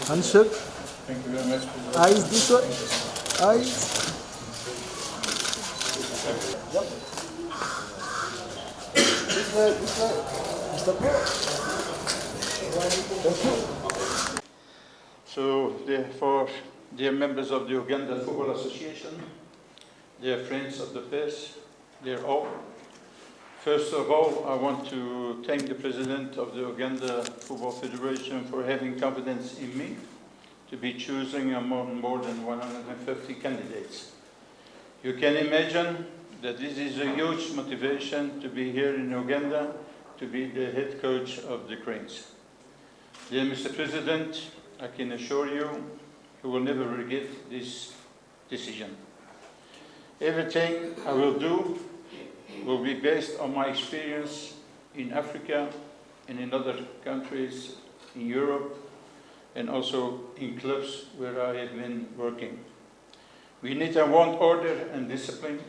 Handshake. Thank you very much. Eyes this way. Eyes. Yep. This way, this way. Mr. Pro. Thank you. So, therefore, dear members of the Uganda Football Association, dear friends of the press, dear all, first of all, I want to thank the President of the Uganda Football Federation for having confidence in me to be choosing among more than 150 candidates. You can imagine that this is a huge motivation to be here in Uganda to be the head coach of the Cranes. Dear Mr. President, I can assure you, you will never regret this decision. Everything I will do will be based on my experience in Africa and in other countries in Europe and also in clubs where I have been working. We need and want order and discipline.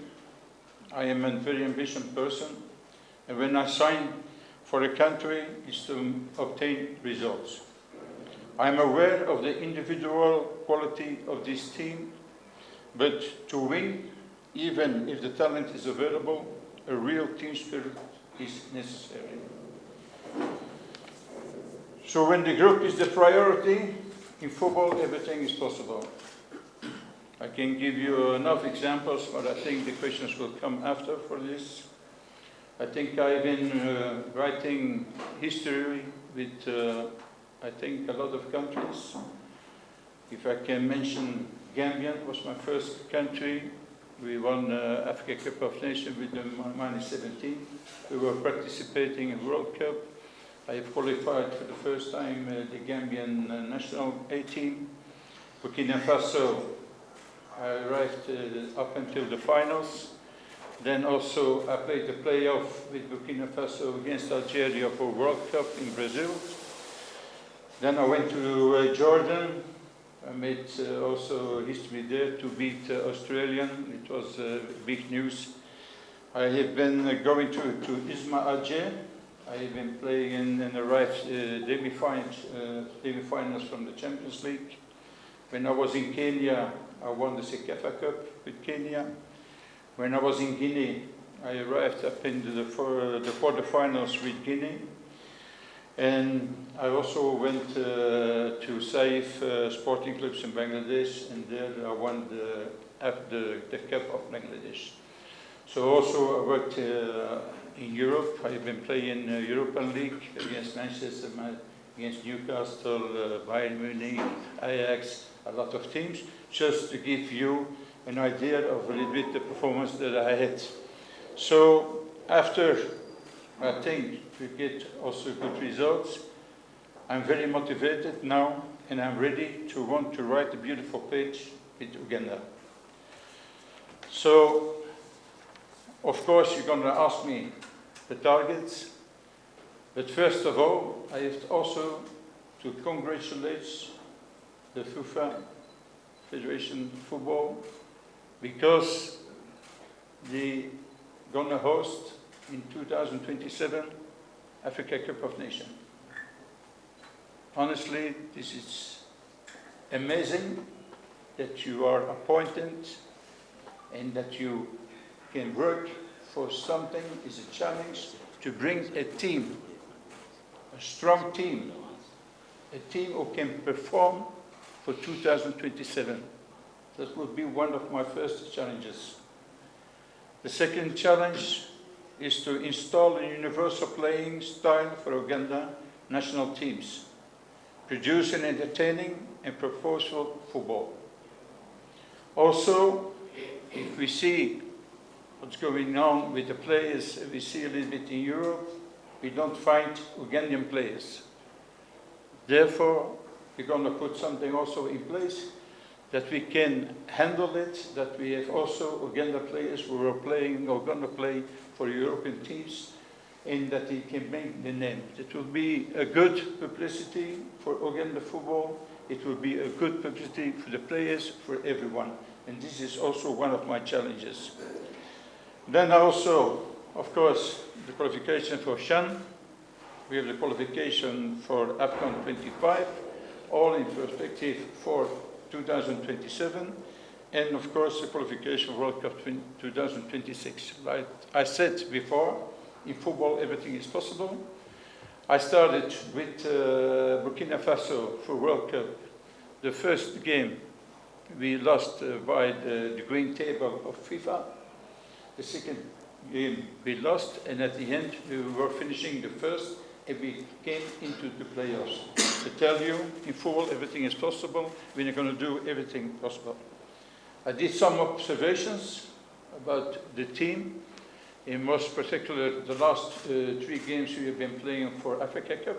I am a very ambitious person, and when I sign for a country, it's to obtain results. I am aware of the individual quality of this team, but to win, even if the talent is available, a real team spirit is necessary. So when the group is the priority, in football everything is possible. I can give you enough examples, but I think the questions will come after for this. I think I've been writing history with, I think, a lot of countries. If I can mention, Gambia was my first country. We won Africa Cup of Nations with them -17. We were participating in World Cup. I have qualified for the first time the Gambian national A team. Burkina Faso, I arrived up until the finals. Then also I played the playoff with Burkina Faso against Algeria for World Cup in Brazil. Then I went to Jordan. I made also history there to beat Australian. It was big news. I have been going to Isma Alger. I have been playing and arrived semi-finals from the Champions League. When I was in Kenya, I won the Sekafa Cup with Kenya. When I was in Guinea, I arrived up into the quarterfinals with Guinea. And I also went to Saif sporting clubs in Bangladesh, and there I won the Cup of Bangladesh. So also I worked in Europe. I've been playing European League against Manchester, against Newcastle, Bayern Munich, Ajax, a lot of teams, just to give you an idea of a little bit the performance that I had. So after, I think, we get also good results, I'm very motivated now, and I'm ready to want to write a beautiful page with Uganda. So, of course, you're going to ask me the targets, but first of all, I have also to congratulate the FIFA Federation Football, because they're going to host in 2027 Africa Cup of Nations. Honestly, this is amazing that you are appointed and that you can work for something. It's a challenge to bring a team, a strong team, a team who can perform for 2027. That would be one of my first challenges. The second challenge is to install a universal playing style for Uganda national teams, produce an entertaining and purposeful football. Also, if we see what's going on with the players, we see a little bit in Europe, we don't find Ugandan players. Therefore, we're going to put something also in place that we can handle it, that we have also Uganda players who are playing or going to play for European teams, and that they can make the name. It will be a good publicity for Uganda football. It will be a good publicity for the players, for everyone. And this is also one of my challenges. Then also, of course, the qualification for CHAN. We have the qualification for AFCON 25. all in perspective for 2027, and of course the qualification for World Cup 2026. Like I said before, in football everything is possible. I started with Burkina Faso for World Cup. The first game we lost by the green table of FIFA. The second game we lost, and at the end we were finishing the first and we came into the playoffs. To tell you, in football everything is possible, we're going to do everything possible. I did some observations about the team, in most particular the last 3 games we have been playing for Africa Cup,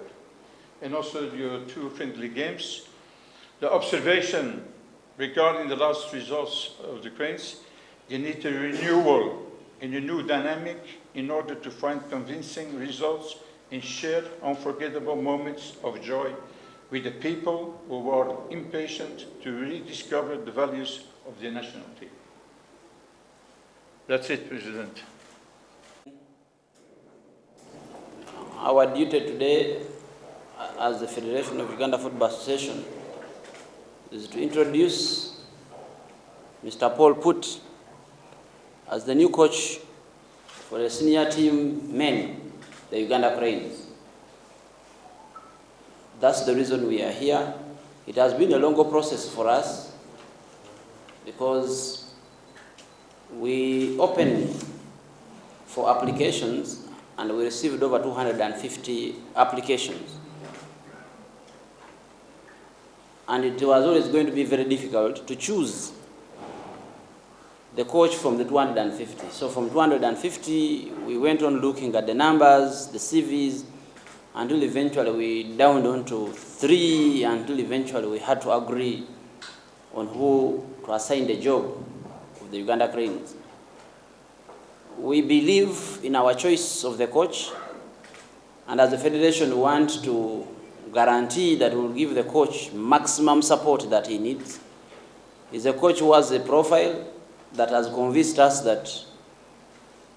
and also your 2 friendly games. The observation regarding the last results of the Cranes, they need a renewal and a new dynamic in order to find convincing results and share unforgettable moments of joy with the people who are impatient to rediscover the values of the national team. That's it, President. Our duty today as the Federation of Uganda Football Association is to introduce Mr. Paul Put as the new coach for the senior team men, the Uganda Cranes. That's the reason we are here. It has been a longer process for us because we opened for applications and we received over 250 applications. And it was always going to be very difficult to choose the coach from the 250. So from 250, we went on looking at the numbers, the CVs, until eventually we downed on to 3, until eventually we had to agree on who to assign the job of the Uganda Cranes. We believe in our choice of the coach, and as the Federation we want to guarantee that we will give the coach maximum support that he needs. He's a coach who has a profile that has convinced us that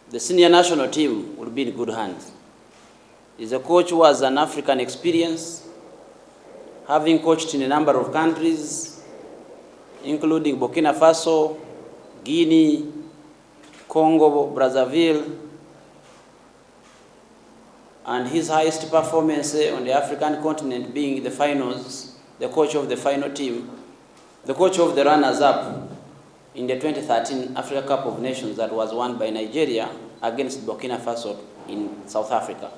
the senior national team will be in good hands. He's a coach who has an African experience, having coached in a number of countries, including Burkina Faso, Guinea, Congo, Brazzaville, and his highest performance on the African continent being the finals, the coach of the final team, the coach of the runners-up in the 2013 Africa Cup of Nations that was won by Nigeria against Burkina Faso in South Africa.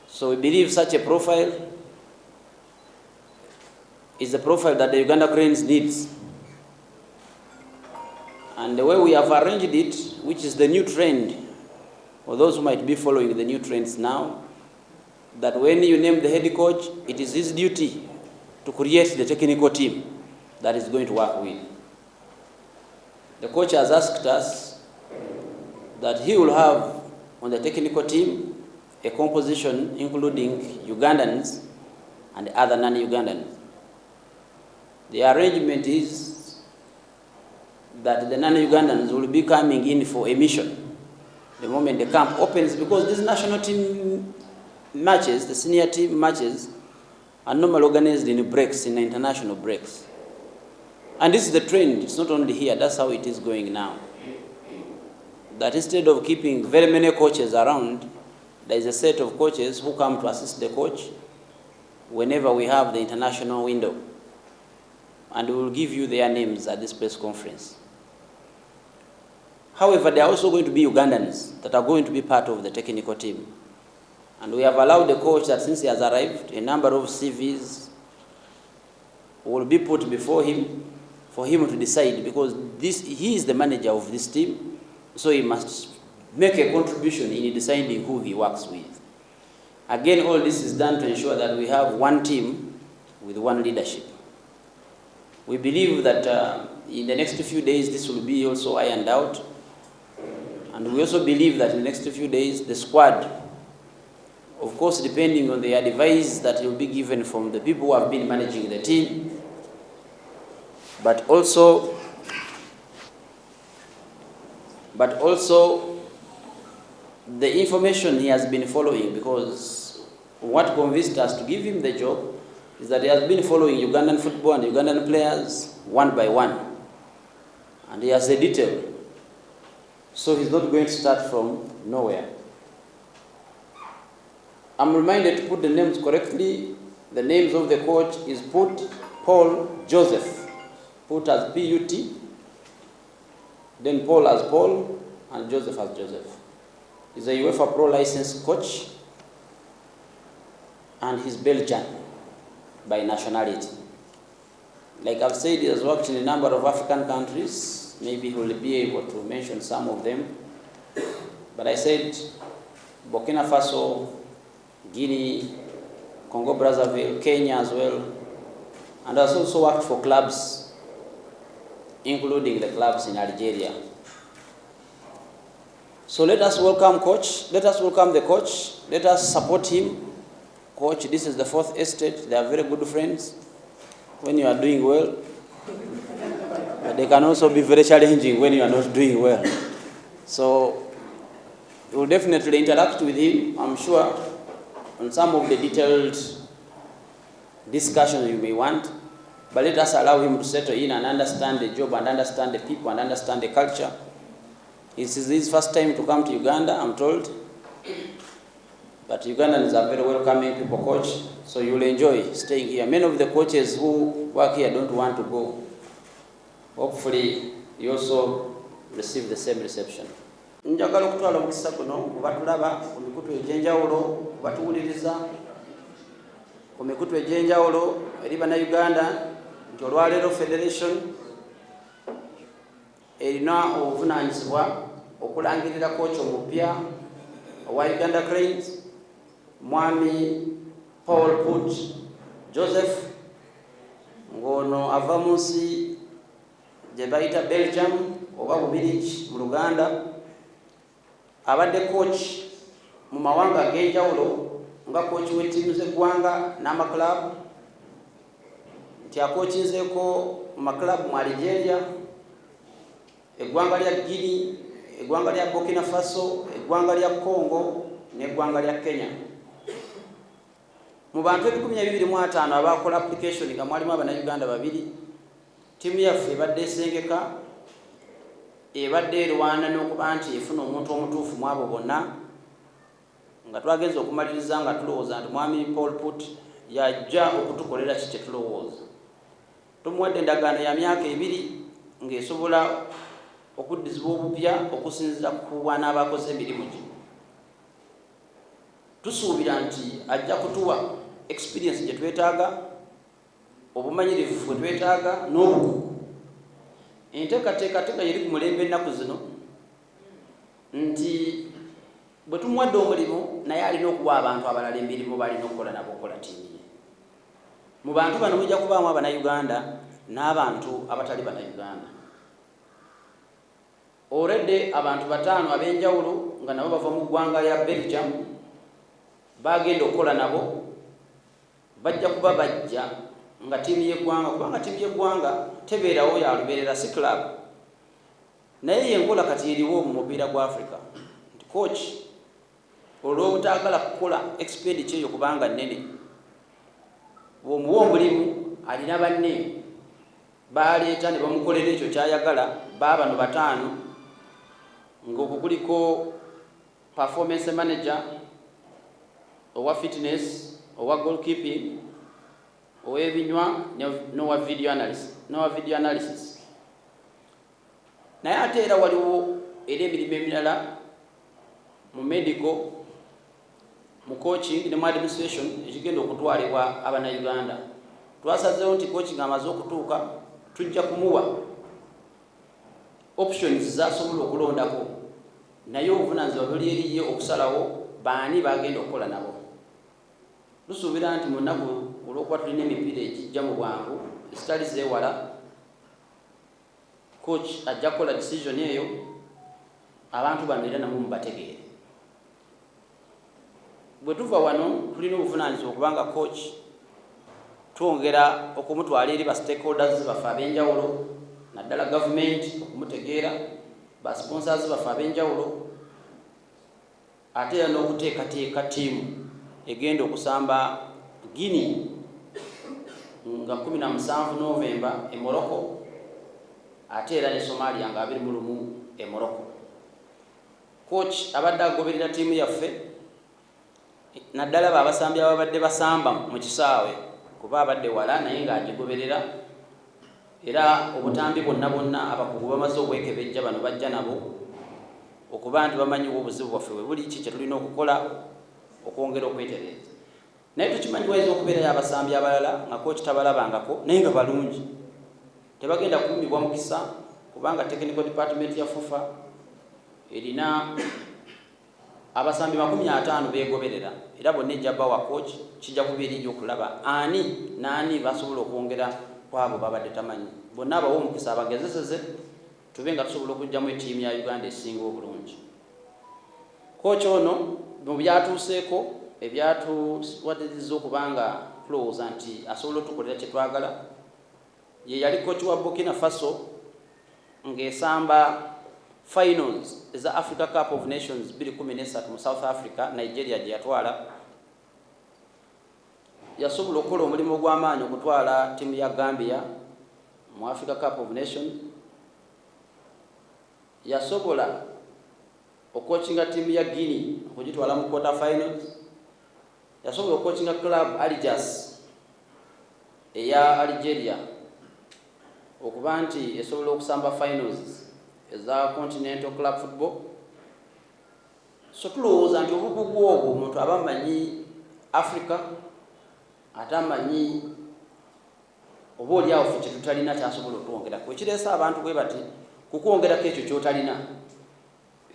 So we believe such a profile is the profile that the Uganda Cranes needs. And the way we have arranged it, which is the new trend, for those who might be following the new trends now, that when you name the head coach, it is his duty to create the technical team that is going to work with. The coach has asked us that he will have on the technical team a composition including Ugandans and other non-Ugandans. The arrangement is that the non-Ugandans will be coming in for a mission the moment the camp opens, because these national team matches, the senior team matches, are normally organized in breaks, in international breaks. And this is the trend. It's not only here, that's how it is going now. That instead of keeping very many coaches around, there is a set of coaches who come to assist the coach whenever we have the international window. And we will give you their names at this press conference. However, there are also going to be Ugandans that are going to be part of the technical team. And we have allowed the coach that since he has arrived, a number of CVs will be put before him for him to decide, because he is the manager of this team, so he must make a contribution in deciding who he works with. Again, all this is done to ensure that we have one team with one leadership. We believe that in the next few days this will be also ironed out. And we also believe that in the next few days the squad, of course depending on the advice that will be given from the people who have been managing the team, but also the information he has been following, because what convinced us to give him the job is that he has been following Ugandan football and Ugandan players one by one. And he has a detail. So he's not going to start from nowhere. I'm reminded to put the names correctly. The names of the coach is Paul Joseph. Put as P-U-T, then Paul as Paul, and Joseph as Joseph. He's a UEFA Pro licensed coach, and he's Belgian by nationality. Like I've said, he has worked in a number of African countries. Maybe he will be able to mention some of them. But I said Burkina Faso, Guinea, Congo Brazzaville, Kenya as well, and has also worked for clubs, including the clubs in Algeria. So let us welcome coach. Let us welcome the coach. Let us support him. Coach, this is the fourth estate. They are very good friends. When you are doing well, but they can also be very challenging when you are not doing well. So you will definitely interact with him, I'm sure, on some of the detailed discussions you may want. But let us allow him to settle in and understand the job and understand the people and understand the culture. This is his first time to come to Uganda, I'm told. But Ugandans are very welcoming people, coach, so you will enjoy staying here. Many of the coaches who work here don't want to go. Hopefully, you also receive the same reception. Njagala okutwala omukisa guno kubatulaba ku mikutu egy'enjawulo, kubatuwuliriza ku mikutu egy'enjawulo eri bannayuganda nti olwaleero Federation erina obuvunaanyizibwa okulangirira kooki omupya owa Uganda Cranes, Mwami Paul Put Joseph, ng'ono ava mu nsi gye bayita Belgium oba Bubirigi mu Luganda, abadde coach mu mawanga ag'enjawulo nga coach w'ettiimu z'eggwanga n'amaklabu, nti akookinzeeko mu maklabu mu Algeria, eggwanga lya Guinea, eggwanga lya Burkina Faso, eggwanga lya Congo n'eggwanga lya Kenya. Mu bantu 250 abakola application nga mwalimu Abannayuganda 2, ttiimu yaffe ebadde esengeka, ebadde erwana n'okuba nti efuna omuntu omutuufu mu abo bonna, nga twagenze okumaliriza nga tulowooza nti Mwami Paul Put yajja okutukolera ki kye tulowooza. Tumuwadde endagaano ya myaka 2 ng'esobola okuddizibwa obupya okusinziira ku bwana abakoze emirimu gye. Tusuubira nti ajja kutuwa experience gye twetaaga, obumanyirivu bwe twetaaga n'obukugu. Enteekateeka yeri ku mulembe ennaku zino nti bwe tumuwadde omulimu naye alina okuwa abantu abalala emirimu balina okukola nabo okukola ttiimu ye. Mu bantu bano mujja kubaamu Abannayuganda n'abantu abatali Bannayuganda. Already abantu 5 ab'enjawulo nga nabo bava mu ggwanga lya Belgium bagenda okukola nabo, bajja kuba bajja nga ttiimu y'eggwanga, kubanga ttiimu y'eggwanga tebeerawo ya lubeerera, si club. Naye yenkola kati eriwo mu mupiira gwa Africa. Nti coach olw'obutaagala kukola expenditure eyo kubanga nnene, bw'omuwa omulimu alina banne baleeta ne bamukolera ekyo kyayagala, bano 5, ng'okwo kuliko performance manager, owa fitness, owa goalkeeping, ow'ebinywa n'owa video analysis. Naye ate era waliwo era emirimu emirala mu medical, mu coaching ne mu administration ekigenda okutwalibwa Abannayuganda. Twasazeewo nti coaching amaze okutuuka, tujja kumuwa options z'asobola okulondako, naye obuvunaanyizibwa buli eriye okusalawo baani bagenda okukola nabo. Tusuubira nti mu nnaku olw'okuba tulina emipiira egijja mu bwangu ezitali zeewala, coach ajja kukola decision eyo, abantu bano era namwe mubategeere. Bwe tuva wano tulina obuvunaanyizibwa okubanga coach twongera okumutwala eri ba stakeholders baffe ab'enjawulo, naddala gavumenti okumutegeera, ba sponsors baffe ab'enjawulo, ate era n'okuteekateeka ttiimu egenda okusamba Guinea nga 17 Novemba e Morocco ate era ne Somalia nga 21 e Morocco. Coach abadde agoberera ttiimu yaffe naddala abasambi ababadde basamba mu kisaawe kuba abadde wala naye ng'agigoberera era obutambi bonna abakugu bamaze okwekebejja bano bajja nabo okuba nti bamanyiwo obuzibu bwaffe bwe buli ki kye tulina okukola okwongera okwetereeza. Naye tukimanyi wayinza okubeerayo abasambi abalala nga coach tabalabangako naye nga balungi, tebagenda kuumibwa mukisa kubanga technical department ya FUFA erina abasambi 50 beegoberera era bonna ejja bawa coach kijja kubeera okulaba ani basobola okwongera kwabo babadde tamanyi. Bonna abawa omukisa abagezeseze tube nga tusobola okugyamu ettiimu ya Uganda esinga obulungi. Coach ono mu byatuuseeko ebyatuwadiriza okubanga tulowooza nti asobola otukolera kye twagala, ye yali coach wa Burkina Faso ng'esamba finals eza Africa Cup of Nations 2013 mu South Africa, Nigeria gye yatwala. Yasobola okukola omulimu gw'amaanyi okutwala ttiimu ya Gambia mu Africa Cup of Nations. Yasobola okukochinga ttiimu ya Guinea okugitwala mu quarter finals. Yasobola okukochinga club Algiers eya Algeria okuba nti esobola okusamba finals eza Continental Club Football. So tulowooza nti obukugu obwo omuntu aba amanyi Africa ate amanyi oba oliawo ffe kye tutalina kyasobola okwongerako. Ekireesa abantu bwe bati kukwongerako ekyo ky'otalina,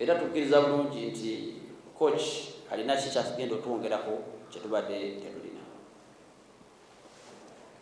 era tukkiriza bulungi nti coach alina ki kyagenda otwongerako kye tubadde tetulina.